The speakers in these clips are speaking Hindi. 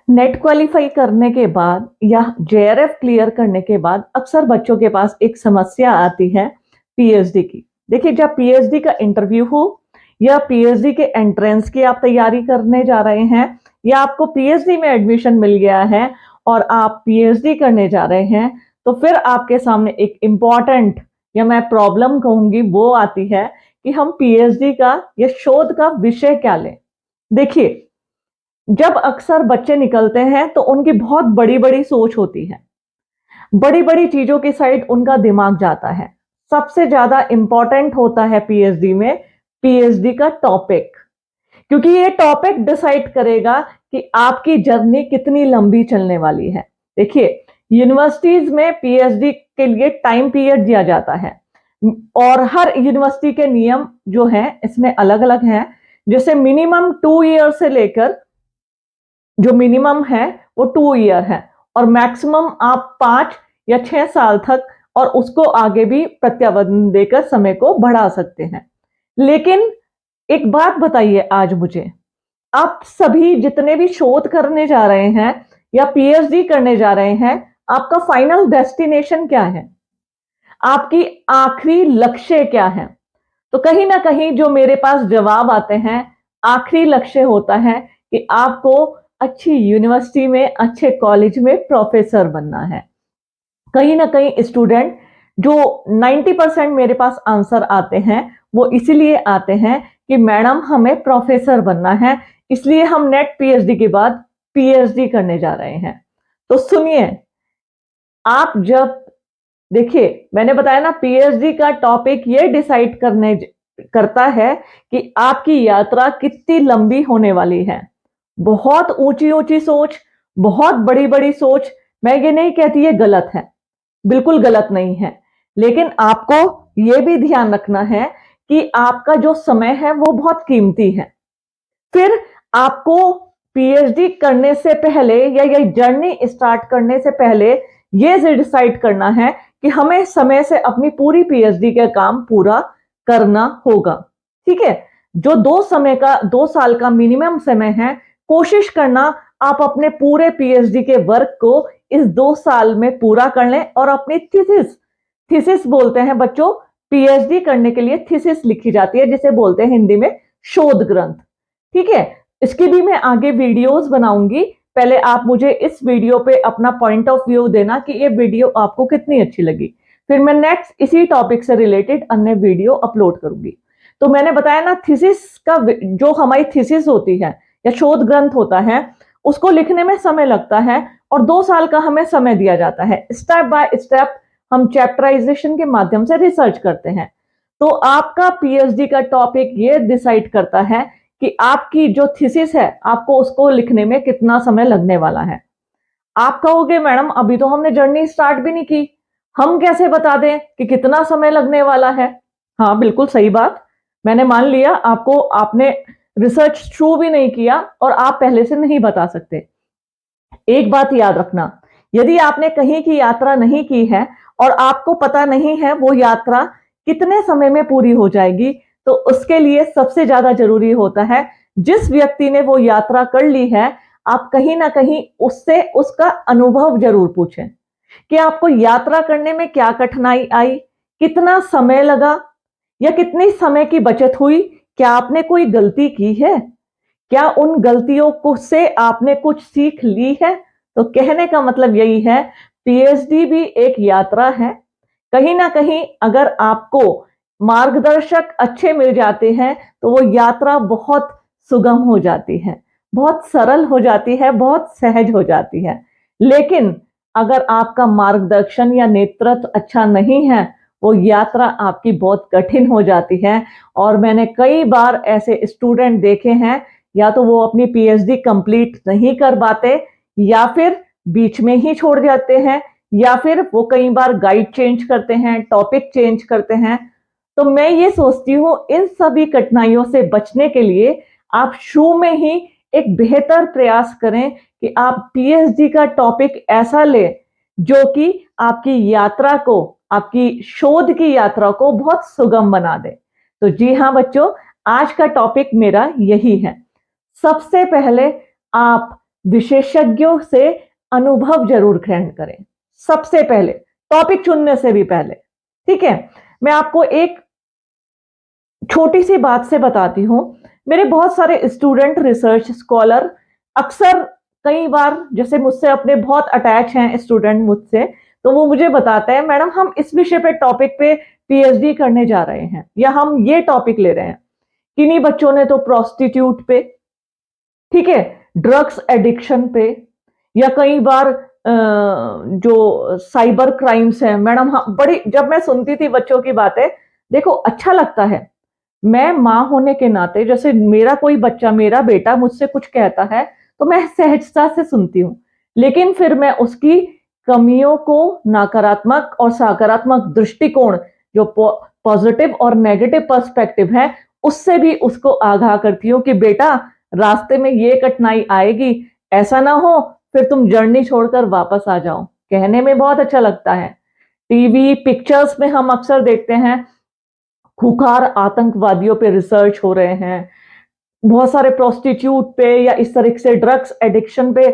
नेट क्वालिफाई करने के बाद या जेआरएफ क्लियर करने के बाद अक्सर बच्चों के पास एक समस्या आती है पीएचडी की। देखिए, जब पीएचडी का इंटरव्यू हो या पीएचडी के एंट्रेंस की आप तैयारी करने जा रहे हैं या आपको पीएचडी में एडमिशन मिल गया है और आप पीएचडी करने जा रहे हैं, तो फिर आपके सामने एक इम्पॉर्टेंट या मैं प्रॉब्लम कहूंगी वो आती है कि हम पीएचडी का या शोध का विषय क्या लें। देखिए, जब अक्सर बच्चे निकलते हैं तो उनकी बहुत बड़ी-बड़ी सोच होती है। बड़ी-बड़ी चीज़ों की साइड उनका दिमाग जाता है। सबसे ज़्यादा इम्पोर्टेंट होता है पीएचडी में, पीएचडी का टॉपिक। क्योंकि ये टॉपिक डिसाइड करेगा कि आपकी जर्नी कितनी लंबी चलने वाली है। देखिए, यूनिवर्सिटीज़ में पीएचडी के लिए टाइम पीरियड दिया जाता है और हर यूनिवर्सिटी के नियम जो हैं इसमें अलग-अलग हैं। जैसे मिनिमम 2 ईयर से लेकर जो मिनिमम है वो 2 ईयर है और मैक्सिमम आप 5 या 6 साल तक और उसको आगे भी प्रत्यावर्तन देकर समय को बढ़ा सकते हैं। लेकिन एक बात बताइए आज मुझे, आप सभी जितने भी शोध करने जा रहे हैं या पीएचडी करने जा रहे हैं, आपका फाइनल डेस्टिनेशन क्या है? आपकी आखिरी लक्ष्य क्या है? तो कहीं ना कहीं जो मेरे पास जवाब आते हैं, आखिरी लक्ष्य होता है कि आपको अच्छी यूनिवर्सिटी में, अच्छे कॉलेज में प्रोफेसर बनना है। कहीं ना कहीं स्टूडेंट जो 90% मेरे पास आंसर आते हैं वो इसीलिए आते हैं कि मैडम हमें प्रोफेसर बनना है, इसलिए हम नेट पीएचडी के बाद पीएचडी करने जा रहे हैं। तो सुनिए, आप जब देखिए, मैंने बताया ना, पीएचडी का टॉपिक ये डिसाइड करता है कि आपकी यात्रा कितनी लंबी होने वाली है। बहुत ऊंची ऊंची सोच, बहुत बड़ी बड़ी सोच, मैं ये नहीं कहती ये गलत है, बिल्कुल गलत नहीं है। लेकिन आपको ये भी ध्यान रखना है कि आपका जो समय है वो बहुत कीमती है। फिर आपको पीएचडी करने से पहले या ये जर्नी स्टार्ट करने से पहले ये डिसाइड करना है कि हमें समय से अपनी पूरी पीएचडी का काम पूरा करना होगा। ठीक है, जो 2 साल का मिनिमम समय है, कोशिश करना आप अपने पूरे पीएचडी के वर्क को इस 2 साल में पूरा कर लें और अपनी थीसिस बोलते हैं बच्चों, पीएचडी करने के लिए थीसिस लिखी जाती है जिसे बोलते हैं हिंदी में शोध ग्रंथ। ठीक है, इसकी भी मैं आगे वीडियोस बनाऊंगी। पहले आप मुझे इस वीडियो पे अपना पॉइंट ऑफ व्यू देना कि ये वीडियो आपको कितनी अच्छी लगी, फिर मैं नेक्स्ट इसी टॉपिक से रिलेटेड अन्य वीडियो अपलोड करूंगी। तो मैंने बताया ना, थीसिस का जो हमारी थीसिस होती है या शोध ग्रंथ होता है, उसको लिखने में समय लगता है और 2 साल का हमें समय दिया जाता है। स्टेप बाय स्टेप हम चैप्टराइजेशन के माध्यम से रिसर्च करते हैं। तो आपका पीएचडी का टॉपिक ये डिसाइड करता है कि आपकी जो थीसिस है, आपको उसको लिखने में कितना समय लगने वाला है। आप कहोगे मैडम अभी तो हमने जर्नी स्टार्ट भी नहीं की, हम कैसे बता दें कि कितना समय लगने वाला है? हाँ, बिल्कुल सही बात, मैंने मान लिया आपने रिसर्च शुरू भी नहीं किया और आप पहले से नहीं बता सकते। एक बात याद रखना, यदि आपने कहीं की यात्रा नहीं की है और आपको पता नहीं है वो यात्रा कितने समय में पूरी हो जाएगी, तो उसके लिए सबसे ज्यादा जरूरी होता है जिस व्यक्ति ने वो यात्रा कर ली है, आप कहीं ना कहीं उससे उसका अनुभव जरूर पूछें कि आपको यात्रा करने में क्या कठिनाई आई, कितना समय लगा या कितनी समय की बचत हुई, क्या आपने कोई गलती की है, क्या उन गलतियों को से आपने कुछ सीख ली है? तो कहने का मतलब यही है, पीएचडी भी एक यात्रा है। कहीं ना कहीं अगर आपको मार्गदर्शक अच्छे मिल जाते हैं तो वो यात्रा बहुत सुगम हो जाती है, बहुत सरल हो जाती है, बहुत सहज हो जाती है। लेकिन अगर आपका मार्गदर्शन या नेतृत्व अच्छा नहीं है, वो यात्रा आपकी बहुत कठिन हो जाती है। और मैंने कई बार ऐसे स्टूडेंट देखे हैं, या तो वो अपनी पीएचडी कंप्लीट नहीं कर पाते या फिर बीच में ही छोड़ जाते हैं या फिर वो कई बार गाइड चेंज करते हैं, टॉपिक चेंज करते हैं। तो मैं ये सोचती हूँ इन सभी कठिनाइयों से बचने के लिए आप शुरू में ही एक बेहतर प्रयास करें कि आप पीएचडी का टॉपिक ऐसा लें जो कि आपकी यात्रा को, आपकी शोध की यात्रा को बहुत सुगम बना दे। तो जी हाँ बच्चों, आज का टॉपिक मेरा यही है। सबसे पहले आप विशेषज्ञों से अनुभव जरूर ग्रहण करें। सबसे पहले टॉपिक चुनने से भी पहले, ठीक है। मैं आपको एक छोटी सी बात से बताती हूं। मेरे बहुत सारे स्टूडेंट, रिसर्च स्कॉलर अक्सर कई बार जैसे मुझसे अपने बहुत अटैच हैं स्टूडेंट मुझसे, तो वो मुझे बताते हैं मैडम हम इस विषय पे टॉपिक पे पीएचडी करने जा रहे हैं, या हम ये टॉपिक ले रहे हैं। किन्हीं बच्चों ने तो प्रोस्टिट्यूट पे, ठीक है, ड्रग्स एडिक्शन पे, या कई बार जो साइबर क्राइम्स है मैडम, हाँ बड़ी, जब मैं सुनती थी बच्चों की बातें, देखो अच्छा लगता है। मैं माँ होने के नाते जैसे मेरा कोई बच्चा, मेरा बेटा मुझसे कुछ कहता है तो मैं सहजता से सुनती हूँ, लेकिन फिर मैं उसकी कमियों को, नकारात्मक और सकारात्मक दृष्टिकोण, जो पॉजिटिव और नेगेटिव पर्सपेक्टिव है, उससे भी उसको आगाह करती हूँ कि बेटा रास्ते में ये कठिनाई आएगी, ऐसा ना हो फिर तुम जर्नी छोड़कर वापस आ जाओ। कहने में बहुत अच्छा लगता है। टीवी पिक्चर्स में हम अक्सर देखते हैं खूंखार आतंकवादियों पे रिसर्च हो रहे हैं, बहुत सारे प्रोस्टिट्यूट पे या इस तरह से ड्रग्स एडिक्शन पे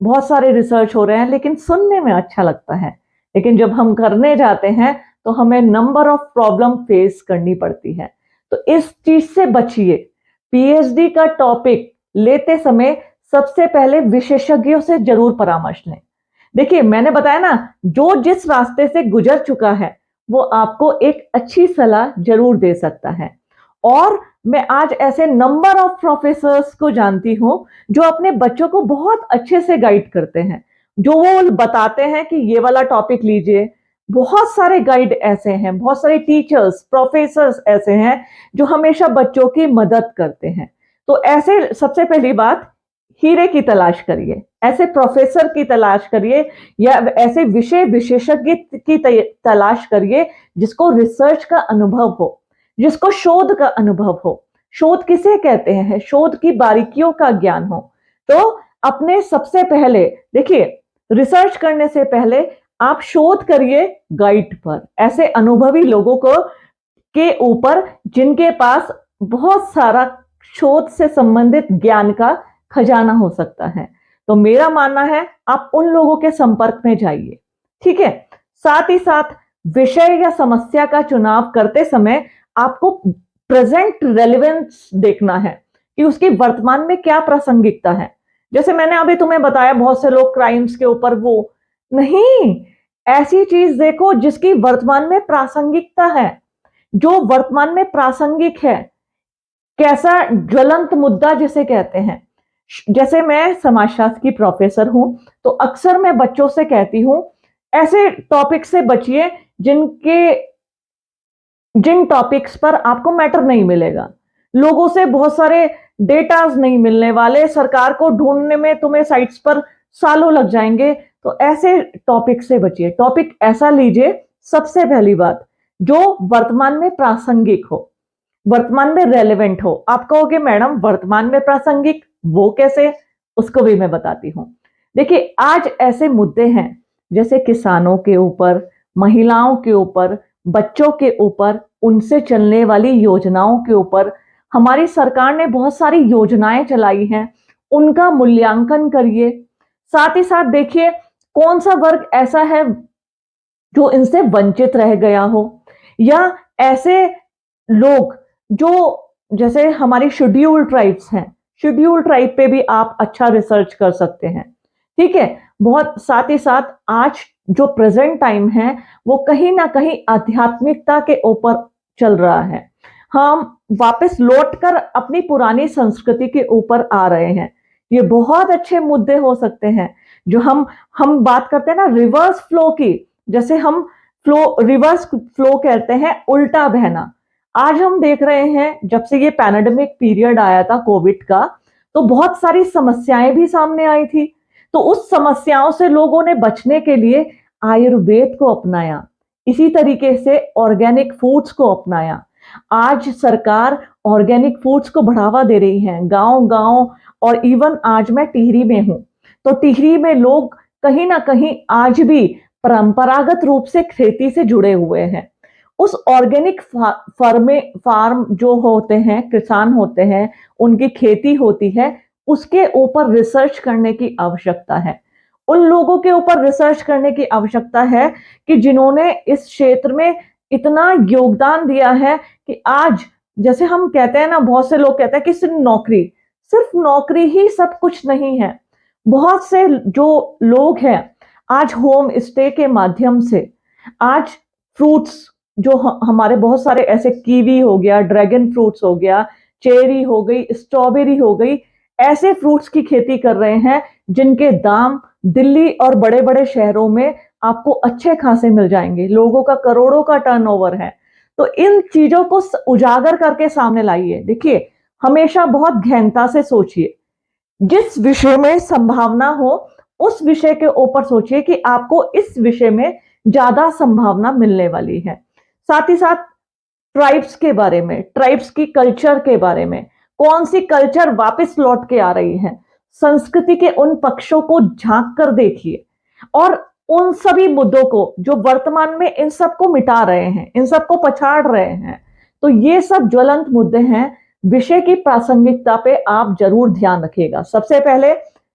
बहुत सारे रिसर्च हो रहे हैं, लेकिन सुनने में अच्छा लगता है। लेकिन जब हम करने जाते हैं तो हमें नंबर ऑफ प्रॉब्लम फेस करनी पड़ती है। तो इस चीज से बचिए। पीएचडी का टॉपिक लेते समय सबसे पहले विशेषज्ञों से जरूर परामर्श लें। देखिए मैंने बताया ना, जो जिस रास्ते से गुजर चुका है वो आपको एक अच्छी सलाह जरूर दे सकता है। और मैं आज ऐसे नंबर ऑफ प्रोफेसर्स को जानती हूं जो अपने बच्चों को बहुत अच्छे से गाइड करते हैं, जो वो बताते हैं कि ये वाला टॉपिक लीजिए। बहुत सारे गाइड ऐसे हैं, बहुत सारे टीचर्स, प्रोफेसर्स ऐसे हैं जो हमेशा बच्चों की मदद करते हैं। तो ऐसे सबसे पहली बात, हीरे की तलाश करिए, ऐसे प्रोफेसर की तलाश करिए, या ऐसे विषय विशेषज्ञ की तलाश करिए जिसको रिसर्च का अनुभव हो, जिसको शोध का अनुभव हो। शोध किसे कहते हैं? शोध की बारीकियों का ज्ञान हो। तो अपने सबसे पहले देखिए, रिसर्च करने से पहले आप शोध करिए गाइड पर, ऐसे अनुभवी लोगों को के ऊपर जिनके पास बहुत सारा शोध से संबंधित ज्ञान का खजाना हो सकता है। तो मेरा मानना है आप उन लोगों के संपर्क में जाइए, ठीक है। साथ ही साथ विषय या समस्या का चुनाव करते समय आपको प्रेजेंट रेलेवेंस देखना है कि उसकी वर्तमान में क्या प्रासंगिकता है। जैसे मैंने अभी तुम्हें बताया, बहुत से लोग क्राइम्स के ऊपर वो नहीं, ऐसी चीज देखो जिसकी वर्तमान में प्रासंगिकता है, जो वर्तमान में प्रासंगिक है, कैसा ज्वलंत मुद्दा जिसे कहते हैं। जैसे मैं समाजशास्त्र की प्रोफेसर हूं, तो अक्सर मैं बच्चों से कहती हूं ऐसे टॉपिक से बचिए जिन टॉपिक्स पर आपको मैटर नहीं मिलेगा, लोगों से बहुत सारे डेटाज नहीं मिलने वाले, सरकार को ढूंढने में तुम्हें साइट्स पर सालों लग जाएंगे। तो ऐसे टॉपिक से बचिए। टॉपिक ऐसा लीजिए, सबसे पहली बात, जो वर्तमान में प्रासंगिक हो, वर्तमान में रेलेवेंट हो। आप कहोगे मैडम वर्तमान में प्रासंगिक वो कैसे? उसको भी मैं बताती हूं। देखिए आज ऐसे मुद्दे हैं जैसे किसानों के ऊपर, महिलाओं के ऊपर, बच्चों के ऊपर, उनसे चलने वाली योजनाओं के ऊपर। हमारी सरकार ने बहुत सारी योजनाएं चलाई हैं, उनका मूल्यांकन करिए। साथ ही साथ देखिए कौन सा वर्ग ऐसा है जो इनसे वंचित रह गया हो, या ऐसे लोग जो जैसे हमारी शेड्यूल्ड ट्राइब्स हैं, शेड्यूल्ड ट्राइब पे भी आप अच्छा रिसर्च कर सकते हैं, ठीक है। बहुत साथ ही साथ आज जो प्रेजेंट टाइम है वो कहीं ना कहीं आध्यात्मिकता के ऊपर चल रहा है। हम वापस लौटकर अपनी पुरानी संस्कृति के ऊपर आ रहे हैं। ये बहुत अच्छे मुद्दे हो सकते हैं जो हम बात करते हैं ना रिवर्स फ्लो की, जैसे हम रिवर्स फ्लो कहते हैं, उल्टा बहना। आज हम देख रहे हैं जब से ये पैंडेमिक पीरियड आया था कोविड का, तो बहुत सारी समस्याएं भी सामने आई थी। तो उस समस्याओं से लोगों ने बचने के लिए आयुर्वेद को अपनाया, इसी तरीके से ऑर्गेनिक फूड्स को अपनाया। आज सरकार ऑर्गेनिक फूड्स को बढ़ावा दे रही है गांव गांव। और इवन आज मैं टिहरी में हूं, तो टिहरी में लोग कहीं ना कहीं आज भी परंपरागत रूप से खेती से जुड़े हुए हैं। उस ऑर्गेनिक फार्म जो होते हैं, किसान होते हैं, उनकी खेती होती है, उसके ऊपर रिसर्च करने की आवश्यकता है। उन लोगों के ऊपर रिसर्च करने की आवश्यकता है कि जिन्होंने इस क्षेत्र में इतना योगदान दिया है कि आज, जैसे हम कहते हैं ना, बहुत से लोग कहते हैं कि सिर्फ नौकरी ही सब कुछ नहीं है। बहुत से जो लोग हैं आज होम स्टे के माध्यम से आज फ्रूट्स, जो हमारे बहुत सारे ऐसे कीवी हो गया, ड्रैगन फ्रूट्स हो गया, चेरी हो गई, स्ट्रॉबेरी हो गई, ऐसे फ्रूट्स की खेती कर रहे हैं जिनके दाम दिल्ली और बड़े बड़े शहरों में आपको अच्छे खासे मिल जाएंगे। लोगों का करोड़ों का टर्नओवर है। तो इन चीजों को उजागर करके सामने लाइए। देखिए, हमेशा बहुत गहनता से सोचिए। जिस विषय में संभावना हो उस विषय के ऊपर सोचिए कि आपको इस विषय में ज्यादा संभावना मिलने वाली है। साथ ही साथ ट्राइब्स के बारे में, ट्राइब्स की कल्चर के बारे में, कौन सी कल्चर वापस लौट के आ रही है, संस्कृति के उन पक्षों को झांक कर देखिए और उन सभी मुद्दों को जो वर्तमान में इन सबको मिटा रहे हैं, इन सबको पछाड़ रहे हैं। तो ये सब ज्वलंत मुद्दे हैं। विषय की प्रासंगिकता पे आप जरूर ध्यान रखिएगा। सबसे पहले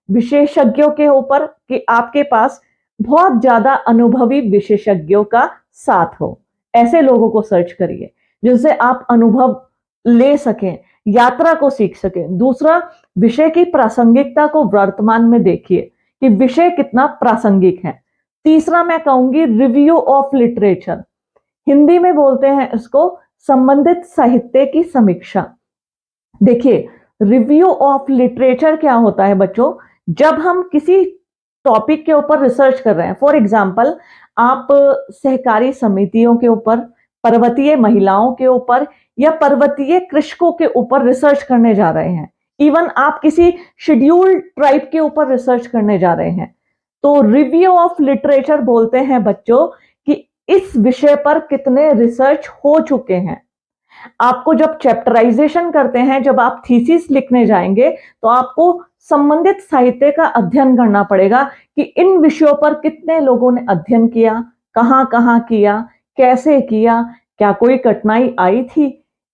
विशेषज्ञों के ऊपर कि आपके पास बहुत ज्यादा अनुभवी विशेषज्ञों का साथ हो। ऐसे लोगों को सर्च करिए जिनसे आप अनुभव ले सकें, यात्रा को सीख सकें। दूसरा, विषय की प्रासंगिकता को वर्तमान में देखिए कि विषय कितना प्रासंगिक है। तीसरा, मैं कहूंगी रिव्यू ऑफ लिटरेचर, हिंदी में बोलते हैं इसको संबंधित साहित्य की समीक्षा। देखिए, रिव्यू ऑफ लिटरेचर क्या होता है बच्चों? जब हम किसी टॉपिक के ऊपर रिसर्च कर रहे हैं, फॉर एग्जाम्पल आप सहकारी समितियों के ऊपर, पर्वतीय महिलाओं के ऊपर या पर्वतीय कृषकों के ऊपर रिसर्च करने जा रहे हैं, इवन आप किसी शेड्यूल्ड ट्राइब के ऊपर रिसर्च करने जा रहे हैं, तो रिव्यू ऑफ लिटरेचर बोलते हैं बच्चों कि इस विषय पर कितने रिसर्च हो चुके हैं। आपको जब चैप्टराइजेशन करते हैं, जब आप थीसिस लिखने जाएंगे, तो आपको संबंधित साहित्य का अध्ययन करना पड़ेगा कि इन विषयों पर कितने लोगों ने अध्ययन किया, कहां कहां किया, कैसे किया, क्या कोई कठिनाई आई थी,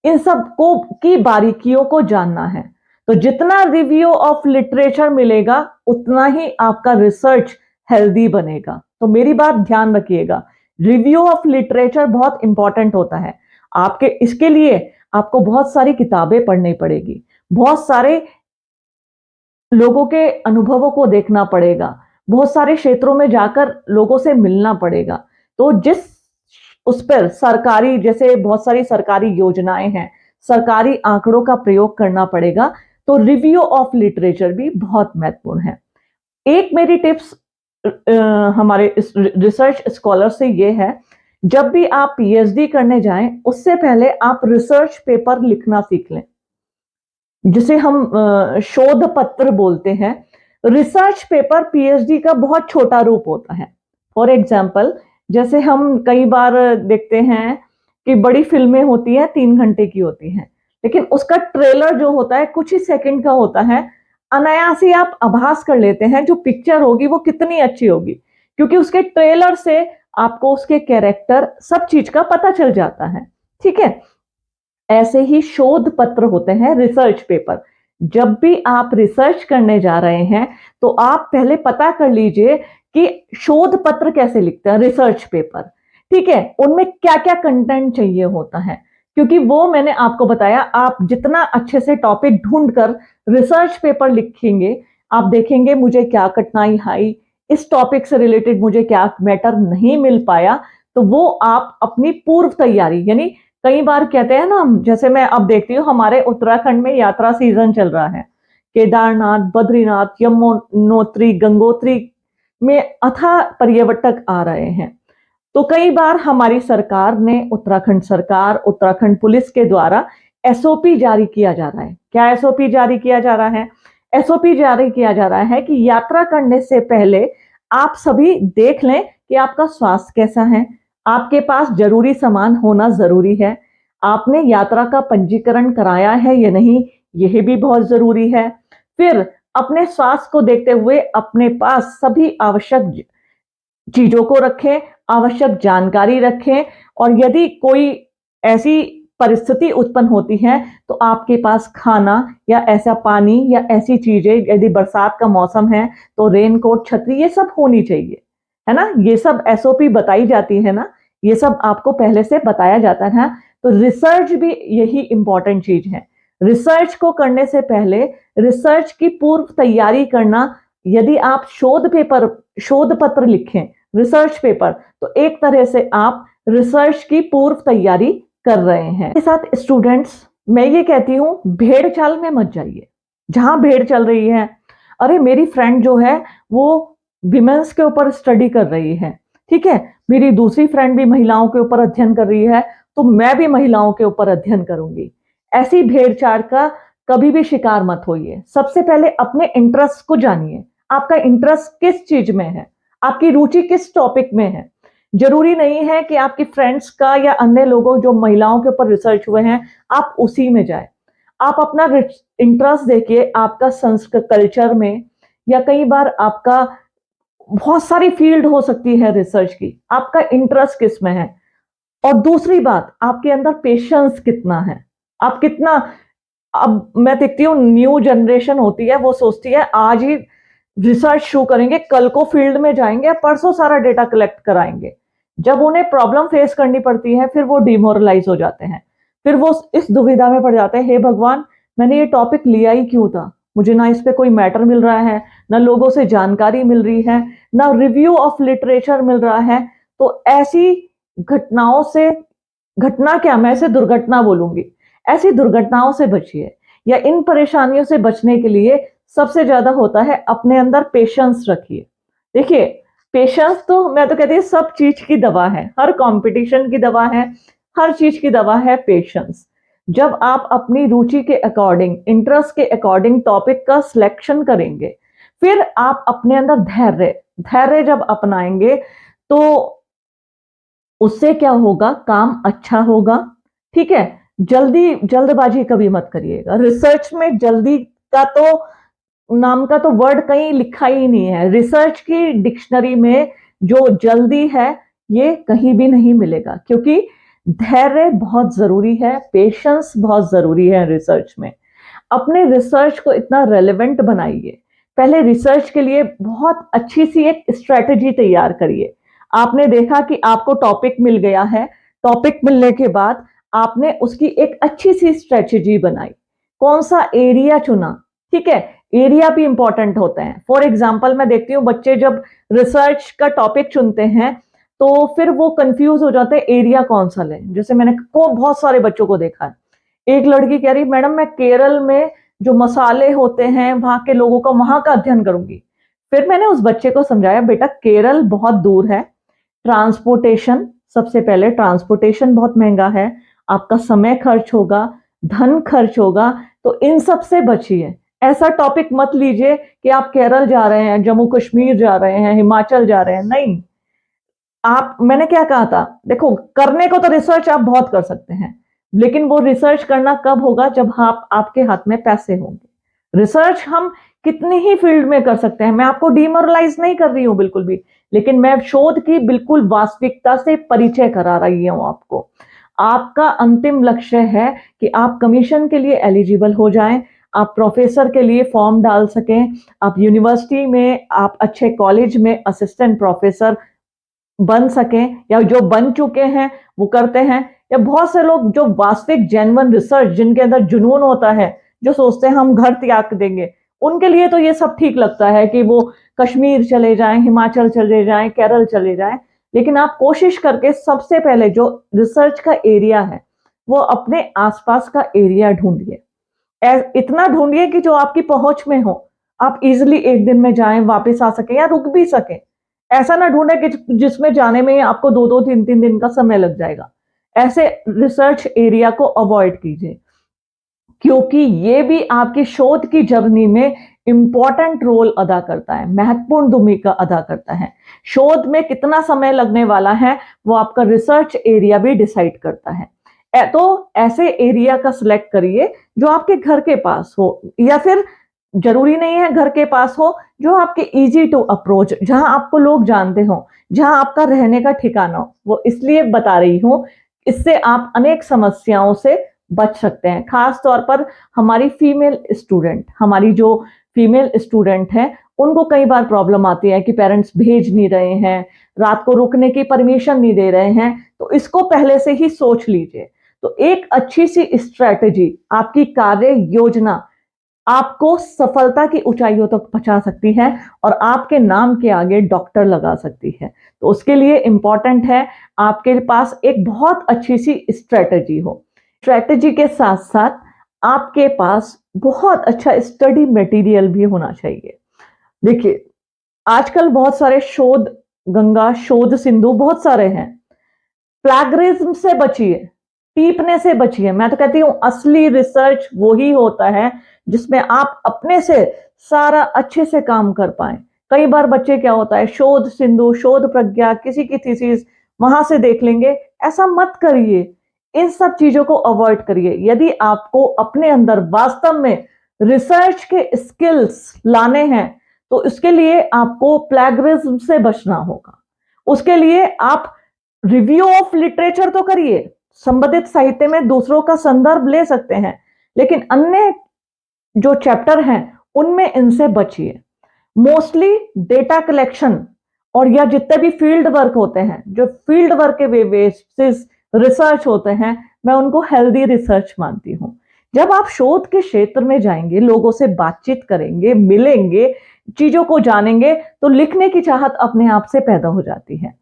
इन सब को की बारीकियों को जानना है। तो जितना रिव्यू ऑफ लिटरेचर मिलेगा उतना ही आपका रिसर्च हेल्दी बनेगा। तो मेरी बात ध्यान रखिएगा, रिव्यू ऑफ लिटरेचर बहुत इंपॉर्टेंट होता है। आपके इसके लिए आपको बहुत सारी किताबें पढ़नी पड़ेगी, बहुत सारे लोगों के अनुभवों को देखना पड़ेगा, बहुत सारे क्षेत्रों में जाकर लोगों से मिलना पड़ेगा। तो जिस उस पर सरकारी, जैसे बहुत सारी सरकारी योजनाएं हैं, सरकारी आंकड़ों का प्रयोग करना पड़ेगा। तो रिव्यू ऑफ लिटरेचर भी बहुत महत्वपूर्ण है। एक मेरी टिप्स हमारे रिसर्च स्कॉलर से ये है, जब भी आप पीएचडी करने जाएं उससे पहले आप रिसर्च पेपर लिखना सीख लें, जिसे हम शोध पत्र बोलते हैं। रिसर्च पेपर पीएचडी का बहुत छोटा रूप होता है। फॉर एग्जाम्पल, जैसे हम कई बार देखते हैं कि बड़ी फिल्में होती हैं, 3 घंटे की होती हैं, लेकिन उसका ट्रेलर जो होता है कुछ ही सेकंड का होता है। अनायास ही आप आभास कर लेते हैं जो पिक्चर होगी वो कितनी अच्छी होगी, क्योंकि उसके ट्रेलर से आपको उसके कैरेक्टर, सब चीज का पता चल जाता है। ठीक है, ऐसे ही शोध पत्र होते हैं, रिसर्च पेपर। जब भी आप रिसर्च करने जा रहे हैं तो आप पहले पता कर लीजिए कि शोध पत्र कैसे लिखते हैं, रिसर्च पेपर। ठीक है, उनमें क्या क्या कंटेंट चाहिए होता है, क्योंकि वो मैंने आपको बताया, आप जितना अच्छे से टॉपिक ढूंढकर रिसर्च पेपर लिखेंगे, आप देखेंगे मुझे क्या कठिनाई आई, इस टॉपिक से रिलेटेड मुझे क्या मैटर नहीं मिल पाया, तो वो आप अपनी पूर्व तैयारी, यानी कई बार कहते हैं ना, जैसे मैं अब देखती हूँ हमारे उत्तराखंड में यात्रा सीजन चल रहा है, केदारनाथ, बद्रीनाथ, यमुनोत्री, गंगोत्री में अथाह पर्यटक आ रहे हैं। तो कई बार हमारी सरकार ने, उत्तराखंड सरकार, उत्तराखंड पुलिस के द्वारा एसओपी जारी किया जा रहा है। क्या एसओपी जारी किया जा रहा है? एसओपी जारी किया जा रहा है कि यात्रा करने से पहले आप सभी देख लें कि आपका स्वास्थ्य कैसा है, आपके पास जरूरी सामान होना जरूरी है, आपने यात्रा का पंजीकरण कराया है या नहीं, यह भी बहुत जरूरी है। फिर अपने स्वास्थ्य को देखते हुए अपने पास सभी आवश्यक चीजों को रखें, आवश्यक जानकारी रखें, और यदि कोई ऐसी परिस्थिति उत्पन्न होती है तो आपके पास खाना या ऐसा पानी या ऐसी चीजें, यदि बरसात का मौसम है तो रेनकोट, छतरी, ये सब होनी चाहिए, है ना। ये सब एसओपी बताई जाती है ना, ये सब आपको पहले से बताया जाता है। तो रिसर्च भी यही इंपॉर्टेंट चीज है। रिसर्च को करने से पहले रिसर्च की पूर्व तैयारी करना, यदि आप शोध पत्र लिखें, रिसर्च पेपर, तो एक तरह से आप रिसर्च की पूर्व तैयारी कर रहे हैं। इसके साथ स्टूडेंट्स, मैं ये कहती हूं, भेड़ चाल में मत जाइए। जहां भेड़ चल रही है, अरे मेरी फ्रेंड जो है वो विमेंस के ऊपर स्टडी कर रही है, ठीक है, मेरी दूसरी फ्रेंड भी महिलाओं के ऊपर अध्ययन कर रही है, तो मैं भी महिलाओं के ऊपर अध्ययन करूंगी। ऐसी भेड़चाल का कभी भी शिकार मत होइए। सबसे पहले अपने इंटरेस्ट को जानिए, आपका इंटरेस्ट किस चीज में है, आपकी रुचि किस टॉपिक में है। जरूरी नहीं है कि आपकी फ्रेंड्स का या अन्य लोगों जो महिलाओं के ऊपर रिसर्च हुए हैं आप उसी में जाए। आप अपना इंटरेस्ट देखिए, आपका संस्कृत कल्चर में, या कई बार आपका बहुत सारी फील्ड हो सकती है रिसर्च की, आपका इंटरेस्ट किस में है। और दूसरी बात, आपके अंदर पेशेंस कितना है, आप कितना, अब मैं देखती हूँ न्यू जनरेशन होती है, वो सोचती है आज ही रिसर्च शुरू करेंगे, कल को फील्ड में जाएंगे, परसों सारा डेटा कलेक्ट कराएंगे। जब उन्हें प्रॉब्लम फेस करनी पड़ती है फिर वो डिमोरलाइज हो जाते हैं, फिर वो इस दुविधा में पड़ जाते हैं, हे भगवान मैंने ये टॉपिक लिया ही क्यों था, मुझे ना इस पे कोई मैटर मिल रहा है, ना लोगों से जानकारी मिल रही है, ना रिव्यू ऑफ लिटरेचर मिल रहा है। तो ऐसी घटनाओं से, घटना क्या, मैं इसे दुर्घटना बोलूंगी, ऐसी दुर्घटनाओं से बचिए। या इन परेशानियों से बचने के लिए सबसे ज्यादा होता है अपने अंदर पेशेंस रखिए। देखिए पेशेंस तो मैं तो कहती हूँ सब चीज की दवा है, हर कंपटीशन की दवा है, हर चीज की दवा है पेशेंस। जब आप अपनी रुचि के अकॉर्डिंग, इंटरेस्ट के अकॉर्डिंग टॉपिक का सिलेक्शन करेंगे, फिर आप अपने अंदर धैर्य जब अपनाएंगे तो उससे क्या होगा, काम अच्छा होगा, ठीक है। जल्दबाजी कभी मत करिएगा। रिसर्च में जल्दी का तो नाम का तो वर्ड कहीं लिखा ही नहीं है। रिसर्च की डिक्शनरी में जो जल्दी है ये कहीं भी नहीं मिलेगा, क्योंकि धैर्य बहुत जरूरी है, पेशेंस बहुत जरूरी है रिसर्च में। अपने रिसर्च को इतना रेलेवेंट बनाइए। पहले रिसर्च के लिए बहुत अच्छी सी एक स्ट्रेटेजी तैयार करिए। आपने देखा कि आपको टॉपिक मिल गया है, टॉपिक मिलने के बाद आपने उसकी एक अच्छी सी स्ट्रेटेजी बनाई, कौन सा एरिया चुना, ठीक है, एरिया भी इंपॉर्टेंट होते हैं। फॉर एग्जाम्पल मैं देखती हूँ बच्चे जब रिसर्च का टॉपिक चुनते हैं तो फिर वो कंफ्यूज हो जाते हैं एरिया कौन सा लें। जैसे मैंने बहुत सारे बच्चों को देखा है, एक लड़की कह रही मैडम मैं केरल में जो मसाले होते हैं वहां के लोगों का, वहां का अध्ययन करूंगी। फिर मैंने उस बच्चे को समझाया बेटा केरल बहुत दूर है, ट्रांसपोर्टेशन, सबसे पहले ट्रांसपोर्टेशन बहुत महंगा है, आपका समय खर्च होगा, धन खर्च होगा, तो इन सब से बचिए। ऐसा टॉपिक मत लीजिए कि आप केरल जा रहे हैं, जम्मू कश्मीर जा रहे हैं, हिमाचल जा रहे हैं, नहीं। आप, मैंने क्या कहा था, देखो करने को तो रिसर्च आप बहुत कर सकते हैं, लेकिन वो रिसर्च करना कब होगा जब आपके हाथ में पैसे होंगे। रिसर्च हम कितनी ही फील्ड में कर सकते हैं, मैं आपको डिमोरलाइज नहीं कर रही हूं बिल्कुल भी, लेकिन मैं शोध की बिल्कुल वास्तविकता से परिचय करा रही हूं आपको। आपका अंतिम लक्ष्य है कि आप कमीशन के लिए एलिजिबल हो जाएं, आप प्रोफेसर के लिए फॉर्म डाल सकें, आप यूनिवर्सिटी में, आप अच्छे कॉलेज में असिस्टेंट प्रोफेसर बन सकें, या जो बन चुके हैं वो करते हैं, या बहुत से लोग जो वास्तविक जेन्युइन रिसर्च, जिनके अंदर जुनून होता है, जो सोचते हैं हम घर त्याग देंगे, उनके लिए तो ये सब ठीक लगता है कि वो कश्मीर चले जाएं, हिमाचल चले जाएं, केरल चले जाएं। लेकिन आप कोशिश करके सबसे पहले जो रिसर्च का एरिया है वो अपने आसपास का एरिया ढूंढिए, इतना ढूंढिए कि जो आपकी पहुंच में हो, आप इजिली एक दिन में जाएं, वापस आ सके या रुक भी सके। ऐसा ना ढूंढे कि जिसमें जाने में आपको 2-3 दिन का समय लग जाएगा। ऐसे रिसर्च एरिया को अवॉइड कीजिए, क्योंकि ये भी आपकी शोध की जर्नी में इंपॉर्टेंट रोल अदा करता है, महत्वपूर्ण भूमिका अदा करता है। शोध में कितना समय लगने वाला है वो आपका रिसर्च एरिया भी डिसाइड करता है। तो ऐसे एरिया का सिलेक्ट करिए जो आपके घर के पास हो, या फिर जरूरी नहीं है घर के पास हो, जो आपके इजी टू अप्रोच, जहां आपको लोग जानते हो, जहां आपका रहने का ठिकाना हो। वो इसलिए बता रही हूं इससे आप अनेक समस्याओं से बच सकते हैं। खास तौर पर हमारी हमारी जो फीमेल स्टूडेंट है, उनको कई बार प्रॉब्लम आती है कि पेरेंट्स भेज नहीं रहे हैं, रात को रुकने की परमिशन नहीं दे रहे हैं, तो इसको पहले से ही सोच लीजिए। तो एक अच्छी सी स्ट्रैटेजी, आपकी कार्य योजना आपको सफलता की ऊंचाइयों तक पहुंचा सकती है और आपके नाम के आगे डॉक्टर लगा सकती है। तो उसके लिए इंपॉर्टेंट है आपके पास एक बहुत अच्छी सी स्ट्रेटजी हो। स्ट्रेटजी के साथ साथ आपके पास बहुत अच्छा स्टडी मटेरियल भी होना चाहिए। देखिए, आजकल बहुत सारे शोध गंगा, शोध सिंधु बहुत सारे हैं। प्लैगरिज्म से बचिए, टीपने से बचिए। मैं तो कहती हूं असली रिसर्च वही होता है जिसमें आप अपने से सारा अच्छे से काम कर पाए। कई बार बच्चे क्या होता है, शोध सिंधु, शोध प्रज्ञा, किसी की थीसिस वहां से देख लेंगे। ऐसा मत करिए, इन सब चीजों को अवॉइड करिए। यदि आपको अपने अंदर वास्तव में रिसर्च के स्किल्स लाने हैं तो इसके लिए आपको प्लैगरिज्म से बचना होगा। उसके लिए आप रिव्यू ऑफ लिटरेचर तो करिए, संबंधित साहित्य में दूसरों का संदर्भ ले सकते हैं, लेकिन अन्य जो चैप्टर हैं उनमें इनसे बचिए। मोस्टली डेटा कलेक्शन और या जितने भी फील्ड वर्क होते हैं, जो फील्ड वर्क के बेसिस रिसर्च होते हैं, मैं उनको हेल्दी रिसर्च मानती हूं। जब आप शोध के क्षेत्र में जाएंगे, लोगों से बातचीत करेंगे, मिलेंगे, चीजों को जानेंगे, तो लिखने की चाहत अपने आप से पैदा हो जाती है।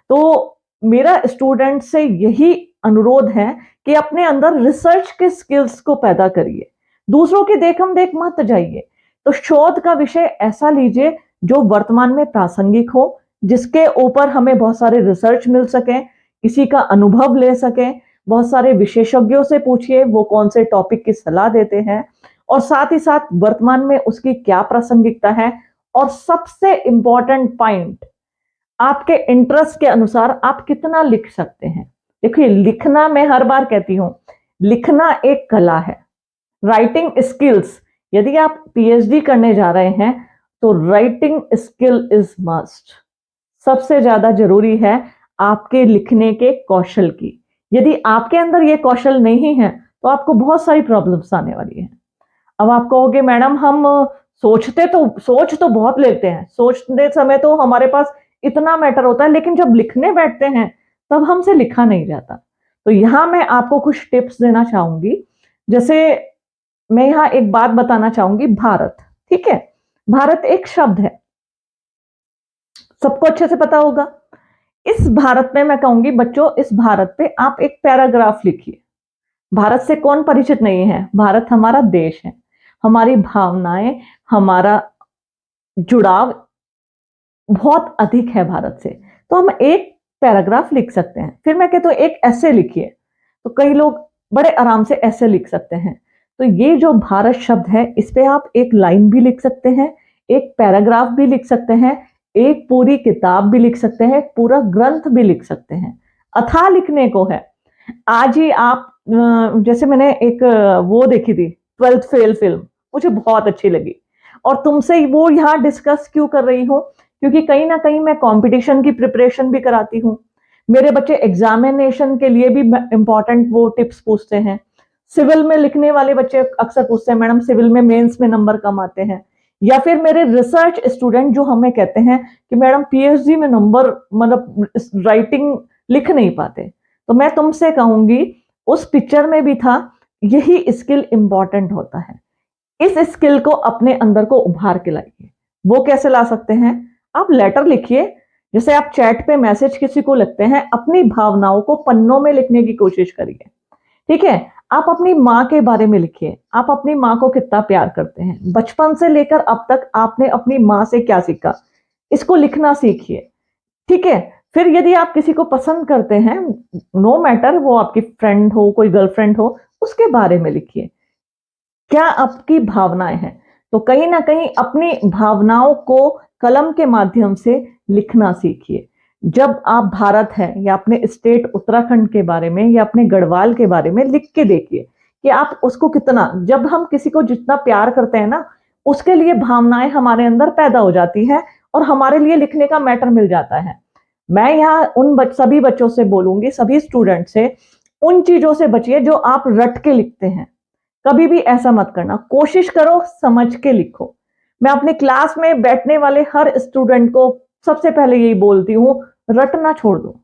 तो मेरा स्टूडेंट से यही अनुरोध है कि अपने अंदर रिसर्च के स्किल्स को पैदा करिए, दूसरों की देखम देख मत जाइए। तो शोध का विषय ऐसा लीजिए जो वर्तमान में प्रासंगिक हो, जिसके ऊपर हमें बहुत सारे रिसर्च मिल सके, किसी का अनुभव ले सके। बहुत सारे विशेषज्ञों से पूछिए वो कौन से टॉपिक की सलाह देते हैं, और साथ ही साथ वर्तमान में उसकी क्या प्रासंगिकता है। और सबसे इंपॉर्टेंट पॉइंट, आपके इंटरेस्ट के अनुसार आप कितना लिख सकते हैं। देखिए, लिखना, मैं हर बार कहती हूं, लिखना एक कला है। राइटिंग स्किल्स, यदि आप पीएचडी करने जा रहे हैं तो राइटिंग स्किल इज मस्ट। सबसे ज्यादा जरूरी है आपके लिखने के कौशल की। यदि आपके अंदर ये कौशल नहीं है तो आपको बहुत सारी प्रॉब्लम्स आने वाली है। अब आप कहोगे मैडम हम सोच तो बहुत लेते हैं, सोचते समय तो हमारे पास इतना मैटर होता है, लेकिन जब लिखने बैठते हैं तब हमसे लिखा नहीं जाता। तो यहां मैं आपको कुछ टिप्स देना चाहूंगी। जैसे मैं यहां एक बात बताना चाहूंगी, भारत, ठीक है, भारत एक शब्द है, सबको अच्छे से पता होगा। इस भारत में मैं कहूंगी बच्चों, इस भारत पे आप एक पैराग्राफ लिखिए। भारत से कौन परिचित नहीं है? भारत हमारा देश है, हमारी भावनाएं, हमारा जुड़ाव बहुत अधिक है भारत से। तो हम एक पैराग्राफ लिख सकते हैं। फिर मैं कहता हूं एक ऐसे लिखिए, तो कई लोग बड़े आराम से ऐसे लिख सकते हैं। तो ये जो भारत शब्द है, इस पे आप एक लाइन भी लिख सकते हैं, एक पैराग्राफ भी लिख सकते हैं, एक पूरी किताब भी लिख सकते हैं, पूरा ग्रंथ भी लिख सकते हैं। अथाह लिखने को है। आज ही आप जैसे मैंने एक वो देखी थी, 12th फेल फिल्म, मुझे बहुत अच्छी लगी। और तुमसे वो यहाँ डिस्कस क्यों कर रही हूँ, क्योंकि कहीं ना कहीं मैं कंपटीशन की प्रिपरेशन भी कराती हूँ। मेरे बच्चे एग्जामिनेशन के लिए भी इंपॉर्टेंट वो टिप्स पूछते हैं। सिविल में लिखने वाले बच्चे अक्सर पूछते हैं मैडम सिविल में मेंस में नंबर कम आते हैं। या फिर मेरे रिसर्च स्टूडेंट जो हमें कहते हैं कि मैडम पीएचडी में नंबर, मतलब राइटिंग लिख नहीं पाते। तो मैं तुमसे कहूंगी, उस पिक्चर में भी था, यही स्किल इंपॉर्टेंट होता है। इस स्किल को अपने अंदर को उभार के लाइए। वो कैसे ला सकते हैं? आप लेटर लिखिए, जैसे आप चैट पे मैसेज किसी को लिखते हैं, अपनी भावनाओं को पन्नों में लिखने की कोशिश करिए, ठीक है। आप अपनी माँ के बारे में लिखिए, आप अपनी माँ को कितना प्यार करते हैं, बचपन से लेकर अब तक आपने अपनी माँ से क्या सीखा, इसको लिखना सीखिए, ठीक है। फिर यदि आप किसी को पसंद करते हैं, नो मैटर वो आपकी फ्रेंड हो, कोई गर्लफ्रेंड हो, उसके बारे में लिखिए, क्या आपकी भावनाएं हैं। तो कहीं ना कहीं अपनी भावनाओं को कलम के माध्यम से लिखना सीखिए। जब आप भारत है या अपने स्टेट उत्तराखंड के बारे में या अपने गढ़वाल के बारे में लिख के देखिए कि आप उसको कितना, जब हम किसी को जितना प्यार करते हैं ना, उसके लिए भावनाएं हमारे अंदर पैदा हो जाती हैं और हमारे लिए लिखने का मैटर मिल जाता है। मैं यहाँ उन सभी बच्चों से बोलूंगी, सभी स्टूडेंट से, उन चीजों से बचिए जो आप रट के लिखते हैं। कभी भी ऐसा मत करना, कोशिश करो समझ के लिखो। मैं अपने क्लास में बैठने वाले हर स्टूडेंट को सबसे पहले यही बोलती हूं, रटना छोड़ दो।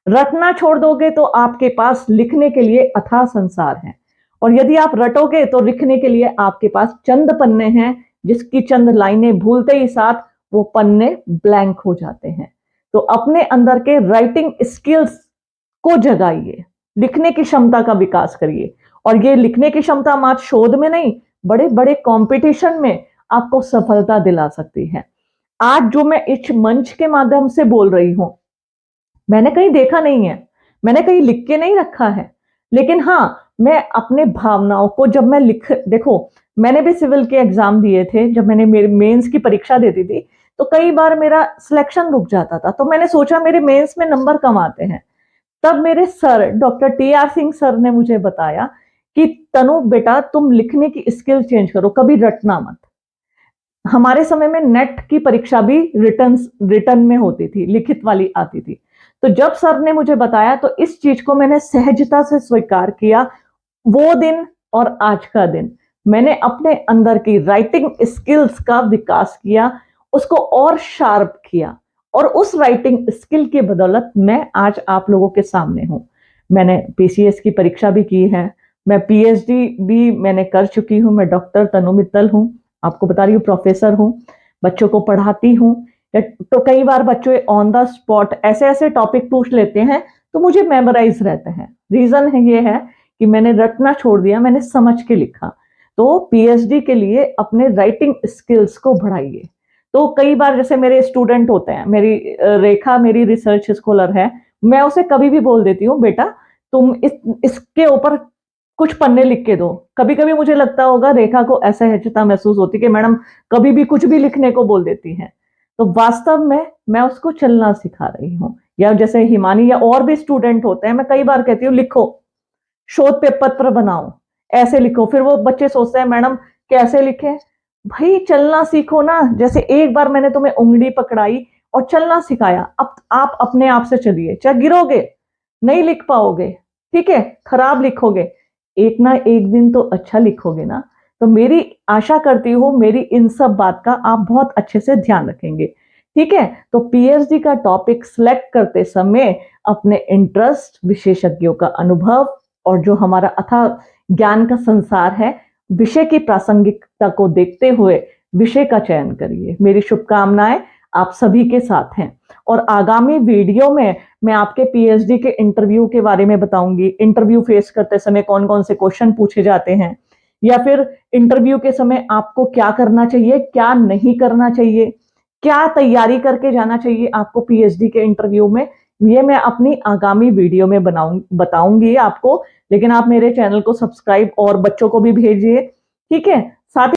रटना छोड़ दोगे तो आपके पास लिखने के लिए अथाह संसार है, और यदि आप रटोगे तो लिखने के लिए आपके पास चंद पन्ने हैं, जिसकी चंद लाइनें भूलते ही साथ वो पन्ने ब्लैंक हो जाते हैं। तो अपने अंदर के राइटिंग स्किल्स को जगाइए, लिखने की क्षमता का विकास करिए। और ये लिखने की क्षमता मात्र शोध में नहीं, बड़े बड़े कंपटीशन में आपको सफलता दिला सकती है। आज जो मैं इस मंच के माध्यम से बोल रही हूं, मैंने कहीं देखा नहीं है, मैंने कहीं लिख के नहीं रखा है, लेकिन हाँ, मैं अपने भावनाओं को जब मैं देखो, मैंने भी सिविल के एग्जाम दिए थे। जब मैंने मेरे मेंस की परीक्षा देती थी तो कई बार मेरा सिलेक्शन रुक जाता था, तो मैंने सोचा मेरे मेंस में नंबर कम आते हैं। तब मेरे sir doctor TR. Singh sir ने मुझे बताया कि तनु बेटा, तुम लिखने की स्किल चेंज करो, कभी रटना मत। हमारे समय में नेट की परीक्षा भी रिटर्न में होती थी, लिखित वाली आती थी। तो जब सर ने मुझे बताया तो इस चीज को मैंने सहजता से स्वीकार किया। वो दिन और आज का दिन मैंने अपने अंदर की राइटिंग स्किल्स का विकास किया, उसको और शार्प किया, और उस राइटिंग स्किल की बदौलत मैं आज आप लोगों के सामने हूं। मैंने पीसीएस की परीक्षा भी की है, मैं पीएचडी भी मैंने कर चुकी हूं। मैं डॉक्टर तनु मित्तल हूं, आपको बता रही हूँ, प्रोफेसर हूं, बच्चों को पढ़ाती हूं। तो कई बार बच्चों ऑन द स्पॉट ऐसे ऐसे टॉपिक पूछ लेते हैं तो मुझे मेमोराइज रहते हैं। रीजन है ये है कि मैंने रटना छोड़ दिया, मैंने समझ के लिखा। तो पीएचडी के लिए अपने राइटिंग स्किल्स को बढ़ाइए। तो कई बार जैसे मेरे स्टूडेंट होते हैं, मेरी रेखा मेरी रिसर्च स्कॉलर है, मैं उसे कभी भी बोल देती हूँ, बेटा तुम इसके ऊपर कुछ पन्ने लिख के दो। कभी कभी मुझे लगता होगा रेखा को असहजता महसूस होती कि मैडम कभी भी कुछ भी लिखने को बोल देती हैं, तो वास्तव में मैं उसको चलना सिखा रही हूँ। या जैसे हिमानी या और भी स्टूडेंट होते हैं, मैं कई बार कहती हूँ लिखो, शोध पे पत्र बनाओ, ऐसे लिखो। फिर वो बच्चे सोचते हैं मैडम कैसे लिखें। भाई चलना सीखो ना। जैसे एक बार मैंने तुम्हें उंगली पकड़ाई और चलना सिखाया, अब आप अपने आप से चलिए। चाहे गिरोगे, नहीं लिख पाओगे, ठीक है, खराब लिखोगे, एक ना एक दिन तो अच्छा लिखोगे ना। तो मेरी आशा करती हूँ मेरी इन सब बात का आप बहुत अच्छे से ध्यान रखेंगे, ठीक है। तो पीएचडी का टॉपिक सिलेक्ट करते समय अपने इंटरेस्ट, विशेषज्ञों का अनुभव और जो हमारा अथाह ज्ञान का संसार है, विषय की प्रासंगिकता को देखते हुए विषय का चयन करिए। मेरी शुभकामनाएं आप सभी के साथ हैं। और आगामी वीडियो में मैं आपके पीएचडी के इंटरव्यू के बारे में बताऊंगी। इंटरव्यू फेस करते समय कौन कौन से क्वेश्चन पूछे जाते हैं, या फिर इंटरव्यू के समय आपको क्या करना चाहिए, क्या नहीं करना चाहिए, क्या तैयारी करके जाना चाहिए आपको पीएचडी के इंटरव्यू में, ये मैं अपनी आगामी वीडियो में बताऊंगी आपको। लेकिन आप मेरे चैनल को सब्सक्राइब और बच्चों को भी भेजिए, ठीक है। साथ